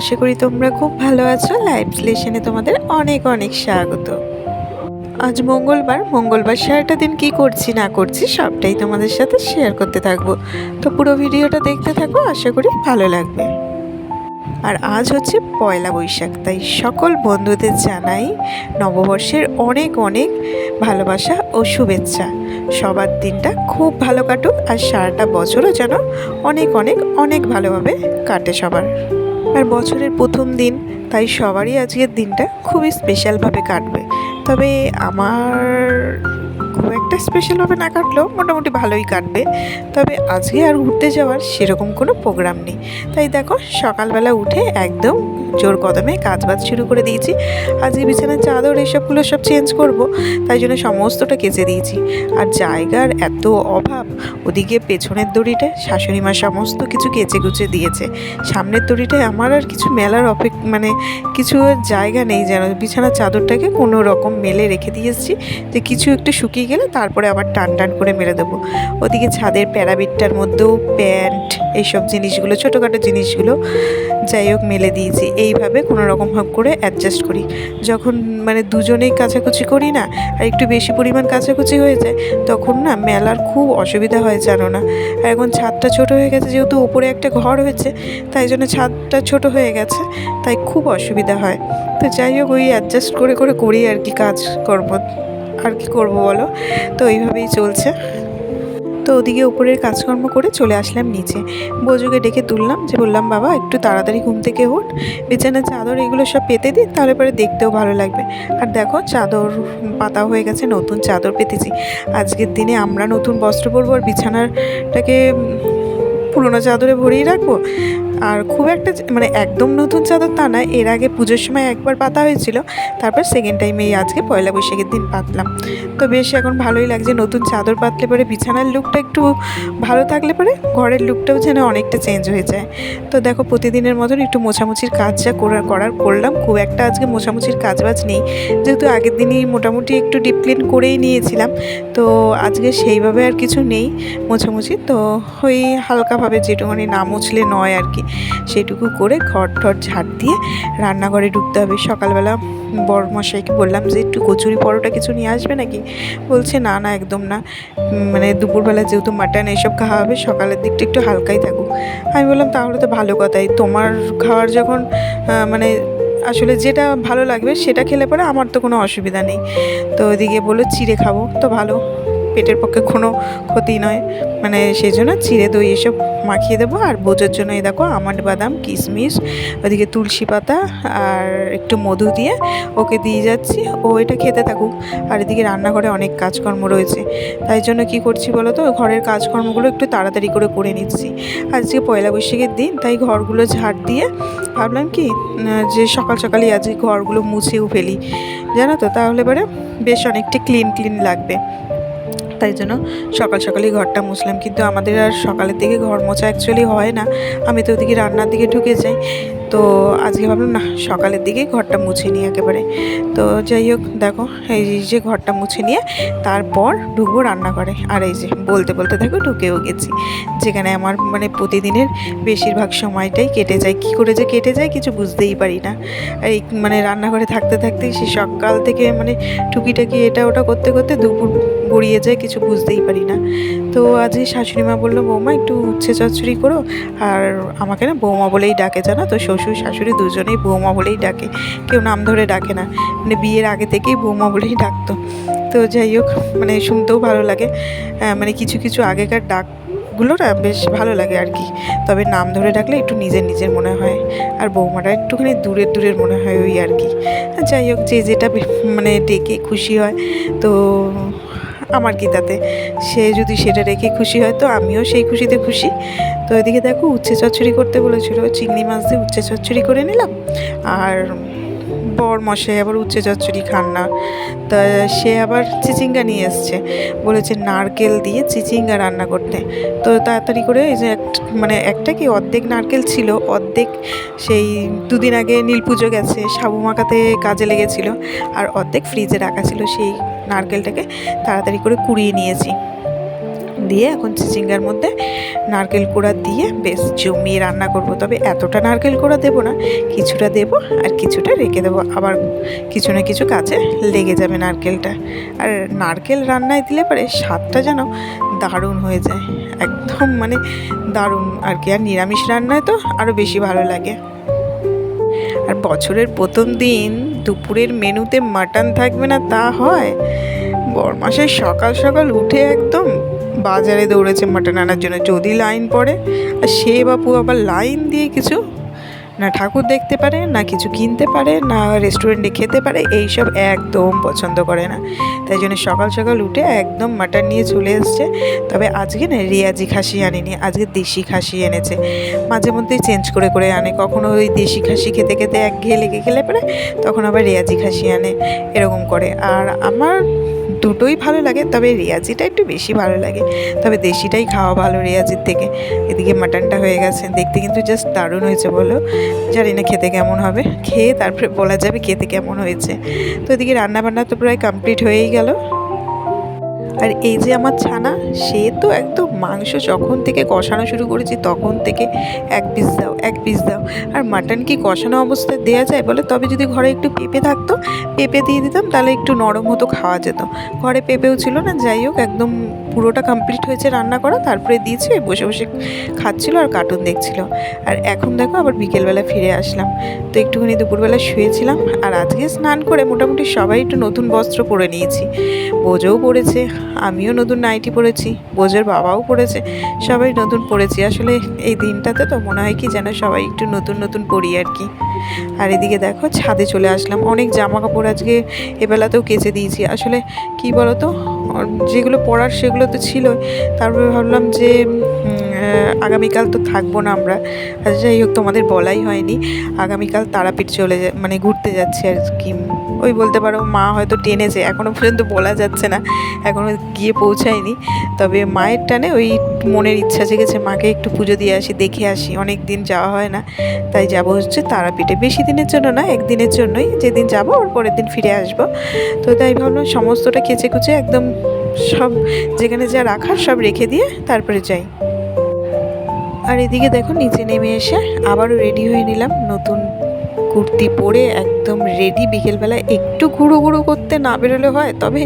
আশা করি তোমরা খুব ভালো আছো। লাইভ লেসনে তোমাদের অনেক অনেক স্বাগত। আজ মঙ্গলবার সারাটা দিন কি করছি না করছি সবটাই তোমাদের সাথে শেয়ার করতে থাকবো। তো পুরো ভিডিওটা দেখতে থাকো, আশা করি ভালো লাগবে। আর আজ হচ্ছে পয়লা বৈশাখ, তাই সকল বন্ধুদের জানাই নববর্ষের অনেক অনেক ভালোবাসা ও শুভেচ্ছা। সবার দিনটা খুব ভালো কাটুক আর সারাটা বছরও যেন অনেক অনেক অনেক ভালোভাবে কাটে সবার। আর বছরের প্রথম দিন, তাই সবারই আজকের দিনটা খুবই স্পেশালভাবে কাটবে। তবে আমার খুব একটা স্পেশালভাবে না কাটলেও মোটামুটি ভালোই কাটবে। তবে আজকে আর ঘুরতে যাওয়ার সেরকম কোনো প্রোগ্রাম নেই। তাই দেখো সকালবেলা উঠে একদম জোর কদমে কাজবাজ শুরু করে দিয়েছি। আজকে বিছানার চাদর এসবগুলো সব চেঞ্জ করব, তাই জন্য সমস্তটা কেচে দিয়েছি। আর জায়গার এত অভাব, ওদিকে পেছনের দড়িটায় শাশুড়ি মা সমস্ত কিছু কেচে কুচে দিয়েছে। সামনের দড়িটায় আমার আর কিছু মেলার কিছু জায়গা নেই, যেন বিছানার চাদরটাকে কোনো রকম মেলে রেখে দিয়েছি যে কিছু একটু শুকিয়ে গেলে তারপরে আবার টান টান করে মেলে দেবো। ওদিকে ছাদের প্যারাবিটটার মধ্যেও প্যান্ট এইসব জিনিসগুলো, ছোটোখাটো জিনিসগুলো যাই হোক মেলে দিয়েছি। এইভাবে কোনো রকম ভাব করে অ্যাডজাস্ট করি। যখন দুজনেই কাচাকুচি করি না, আর একটু বেশি পরিমাণ কাচাকুচি হয়ে যায়, তখন না মেলার খুব অসুবিধা হয় জানো না। আর এখন ছাদটা ছোট হয়ে গেছে, যেহেতু উপরে একটা ঘর হয়েছে, তাই জন্য ছাদটা ছোট হয়ে গেছে, তাই খুব অসুবিধা হয়। তো যাই হোক ওই অ্যাডজাস্ট করে করি আর কি, কাজ করব আর কি করব বলো। তো এইভাবেই চলছে। তো ওদিকে উপরের কাজকর্ম করে চলে আসলাম নিচে। বোজুকে ডেকে তুললাম, যে বললাম বাবা একটু তাড়াতাড়ি ঘুম থেকে উঠ, বিছানার চাদর এগুলো সব পেতে দিই, তাহলে পরে দেখতেও ভালো লাগবে। আর দেখো চাদর পাতা হয়ে গেছে, নতুন চাদর পেতেছি। আজকের দিনে আমরা নতুন বস্ত্র পরবো আর বিছানাটাকে পুরোনো চাদরে ভরিয়ে রাখবো। আর খুব একটা একদম নতুন চাদর তা না, এর আগে পুজোর সময় একবার পাতা হয়েছিল, তারপর সেকেন্ড টাইম এই আজকে পয়লা বৈশাখের দিন পাতলাম। তো বেশ এখন ভালোই লাগছে, নতুন চাদর পাতলে পরে বিছানার লুকটা একটু ভালো থাকলে পরে ঘরের লুকটাও যেন অনেকটা চেঞ্জ হয়ে যায়। তো দেখো প্রতিদিনের মতন একটু মোছামুছির কাজ যা করলাম, খুব একটা আজকে মোছামুছির কাজবাজ নেই, যেহেতু আগের দিনই মোটামুটি একটু ডিপ ক্লিন করেই নিয়েছিলাম। তো আজকে সেইভাবে আর কিছু নেই মোছামুছি। তো ওই হালকাভাবে যেটুকুনি না মুছলে নয় আর কি, সেটুকু করে ঘর টর ঝাড় দিয়ে রান্নাঘরে ঢুকতে হবে। সকালবেলা বড়মশাইকে বললাম যে একটু কচুরি পরোটা কিছু নিয়ে আসবে নাকি, বলছে না না একদম না, দুপুরবেলা যেহেতু মাটন এইসব খাওয়া হবে, সকালের দিকটা একটু হালকাই থাকুক। আমি বললাম তাহলে তো ভালো কথাই, তোমার খাওয়ার যখন আসলে যেটা ভালো লাগবে সেটা খেলে পরে আমার তো কোনো অসুবিধা নেই। তো ওইদিকে বললো চিড়ে খাবো, তো ভালো, পেটের পক্ষে কোনো ক্ষতি নয়, সেই জন্য চিড়ে দই এসব মাখিয়ে দেবো। আর বোঝার জন্য এই দেখো আমন্ড বাদাম কিশমিশ, ওদিকে তুলসী পাতা আর একটু মধু দিয়ে ওকে দিয়ে যাচ্ছি, ও এটা খেতে থাকুক। আর এদিকে রান্নাঘরে অনেক কাজকর্ম রয়েছে, তাই জন্য কি করছি বলো তো, ঘরের কাজকর্মগুলো একটু তাড়াতাড়ি করে নিচ্ছি। আজকে পয়লা বৈশাখের দিন, তাই ঘরগুলো ঝাড় দিয়ে ভাবলাম কি যে সকাল সকালই আজকে ঘরগুলো মুছেও ফেলি, জানো তো, তাহলে পরে বেশ অনেকটা ক্লিন লাগবে। তাই জন্য সকাল সকালই ঘরটা মুছলাম। কিন্তু আমাদের আর সকালের দিকে ঘর মোছা অ্যাকচুয়ালি হয় না, আমি তো ওদিকে রান্নার দিকে ঢুকে যাই। তো আজকে ভাবলাম না, সকালের দিকেই ঘরটা মুছে নিই একেবারে। তো যাই হোক দেখো এই যে ঘরটা মুছে নিয়ে তারপর ঢুকবো রান্নাঘরে। আর এই যে বলতে দেখো ঢুকেও গেছি, যেখানে আমার প্রতিদিনের বেশিরভাগ সময়টাই কেটে যায়। কী করে যে কেটে যায় কিছু বুঝতেই পারি না। এই রান্নাঘরে থাকতেই সে সকাল থেকে টুকিটাকি এটা ওটা করতে দুপুর গড়িয়ে যায়, কিছু বুঝতেই পারি না। তো আজকে শাশুড়ি মা বললো বৌমা একটু উচ্ছে চচ্চড়ি করো। আর আমাকে না বৌমা বলেই ডাকে, জানো তো, শ্বশুর শাশুড়ি দুজনেই বৌমা বলেই ডাকে, কেউ নাম ধরে ডাকে না, বিয়ের আগে থেকেই বৌমা বলেই ডাকতো। তো যাই হোক শুনতেও ভালো লাগে, কিছু আগেকার ডাকগুলো না বেশ ভালো লাগে আর কি। তবে নাম ধরে ডাকলে একটু নিজের মনে হয়, আর বৌমাটা একটুখানি দূরের মনে হয়, ওই আর কি। যাই হোক যে যেটা ডেকে খুশি হয়, তো আমার কি তাতে, সে যদি সেটা রেখে খুশি হয় তো আমিও সেই খুশিতে খুশি। তো এদিকে দেখো উচ্ছে চচ্চড়ি করতে বলেছিল, চিংড়ি মাছ দিয়ে উচ্ছে চচ্চড়ি করে নিলাম। আর বরমশাই আবার উচ্ছে চচ্চড়ি খান না, তা সে আবার চিচিঙ্গা নিয়ে এসছে, বলেছে নারকেল দিয়ে চিচিঙ্গা রান্না করতে। তো তাড়াতাড়ি করে এই যে একটা কি অর্ধেক নারকেল ছিল, অর্ধেক সেই দুদিন আগে নীল পুজো গেছে সাবু মাখাতে কাজে লেগেছিল, আর অর্ধেক ফ্রিজে রাখা ছিল, সেই নারকেলটাকে তাড়াতাড়ি করে কুড়িয়ে নিয়েছি। দিয়ে এখন চিচিঙ্গার মধ্যে নারকেল কোড়া দিয়ে বেশ জমিয়ে রান্না করব। তবে এতটা নারকেল কোড়া দেবো না, কিছুটা দেবো আর কিছুটা রেখে দেবো, আবার কিছু না কিছু কাজে লেগে যাবে নারকেলটা। আর নারকেল রান্নায় দিলে পরে স্বাদটা যেন দারুণ হয়ে যায়, একদম মানে দারুণ আর কি। আর নিরামিষ রান্নায় তো আরও বেশি ভালো লাগে। আর বছরের প্রথম দিন দুপুরের মেনুতে মাটন থাকবে না তা হয়? বরমাসের সকাল সকাল উঠে একদম বাজারে দৌড়েছে মাটন আনার জন্য, যদি লাইন পড়ে। আর সে বাপু আবার লাইন দিয়ে কিছু না ঠাকুর দেখতে পারে, না কিছু কিনতে পারে, না রেস্টুরেন্টে খেতে পারে, এইসব একদম পছন্দ করে না। তাই জন্য সকাল সকাল উঠে একদম মাটন নিয়ে চলে এসছে। তবে আজকে না রেয়াজি খাসি আনেনি, আজকে দেশি খাসি এনেছে। মাঝে মধ্যেই চেঞ্জ করে করে আনে, কখনো ওই দেশি খাসি খেতে খেতে একঘেয়ে লেগে গেলে পরে তখন আবার রেয়াজি খাসি আনে, এরকম করে। আর আমার দুটোই ভালো লাগে, তবে রেয়াজিটা একটু বেশি ভালো লাগে, তবে দেশিটাই খাওয়া ভালো রেয়াজির থেকে। এদিকে মাটনটা হয়ে গেছে, দেখতে কিন্তু জাস্ট দারুণ হয়েছে বলো। জানি না খেতে কেমন হবে, খেয়ে তারপরে বলা যাবে খেতে কেমন হয়েছে। তো এদিকে রান্নাবান্না তো প্রায় কমপ্লিট হয়েই গেল। আর এই যে আমার ছানা, সে তো একদম মাংস যখন থেকে কষানো শুরু করেছি তখন থেকে এক পিস দাও এক পিস দাও। আর মাটন কি কষানো অবস্থায় দেওয়া যায় বলে? তবে যদি ঘরে একটু পেঁপে থাকতো, পেঁপে দিয়ে দিতাম, তাহলে একটু নরম হতো, খাওয়া যেত। ঘরে পেঁপেও ছিল না, যাই হোক একদম পুরোটা কমপ্লিট হয়েছে রান্না করা, তারপরে দিয়েছি, বসে বসে খাচ্ছিল আর কার্টুন দেখছিল। আর এখন দেখো আবার বিকেলবেলা ফিরে আসলাম, তো একটুখানি দুপুরবেলা শুয়েছিলাম। আর আজকে স্নান করে মোটামুটি সবাই একটু নতুন বস্ত্র পরে নিয়েছি, বোঝও পড়েছে, আমিও নতুন নাইটি পরেছি, বোঝের বাবাও পরেছে, সবাই নতুন পরেছি। আসলে এই দিনটাতে তো মনে হয় কি যেন সবাই একটু নতুন নতুন পরি আর কি। আর এদিকে দেখো ছাদে চলে আসলাম, অনেক জামা কাপড় আজকে এবেলাতেও কেচে দিয়েছি। আসলে কি বলতো, যেগুলো পরার সেগুলো তো ছিল, তারপরে ভাবলাম যে আগামীকাল তো থাকবো না আমরা। যাই হোক তোমাদের বলাই হয়নি, আগামীকাল তারাপীঠ চলে মানে ঘুরতে যাচ্ছি আর কি। ওই বলতে পারো মা হয়তো টেনেছে, এখনও পর্যন্ত বলা যাচ্ছে না, এখনও গিয়ে পৌঁছায়নি। তবে মায়ের টানে ওই মনের ইচ্ছা জেগেছে, মাকে একটু পুজো দিয়ে আসি, দেখে আসি, অনেক দিন যাওয়া হয় না। তাই যাব হচ্ছে তারাপীঠে, বেশি দিনের জন্য না, একদিনের জন্যই। যেদিন যাবো ওর পরের দিন ফিরে আসবো। তো তাই ভাবলাম সমস্তটা কেচে কুচে একদম সব যেখানে যা রাখার সব রেখে দিয়ে তারপরে যাই। আর এদিকে দেখো নিচে নেমে এসে আবারও রেডি হয়ে নিলাম, নতুন কুর্তি পরে একদম রেডি। বিকেলবেলা একটু ঘুরো ঘুরো করতে না বেরোলে হয়, তবে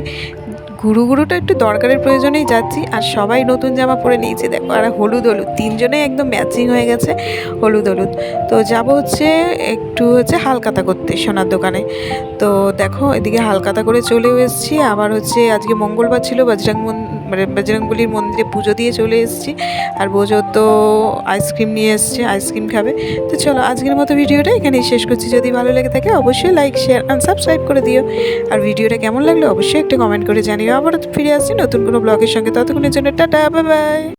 ঘুরুঘুরুটা একটু দরকারের প্রয়োজনেই যাচ্ছি। আর সবাই নতুন জামা পরে নিয়েছে দেখো, আর হলুদ হলুদ তিনজনেই একদম ম্যাচিং হয়ে গেছে, হলুদ হলুদ। তো যাব হচ্ছে একটু হচ্ছে হালকাতা করতে সোনার দোকানে। তো দেখো এদিকে হালকাতা করে চলেও এসেছি। আবার হচ্ছে আজকে মঙ্গলবার ছিল, মানে বজরংবলির মন্দিরে পুজো দিয়ে চলে এসেছি। আর বোঝো তো আইসক্রিম নিয়ে এসছে, আইসক্রিম খাবে। তো চলো আজকের মতো ভিডিওটা এখানেই শেষ করছি। যদি ভালো লেগে থাকে অবশ্যই লাইক, শেয়ার অ্যান্ড সাবস্ক্রাইব করে দিও। আর ভিডিওটা কেমন লাগলো অবশ্যই একটা কমেন্ট করে জানিও। আবার ফিরে আসছি নতুন কোনো ব্লগের সঙ্গে, ততক্ষণের জন্য টাটা, বাই বাই।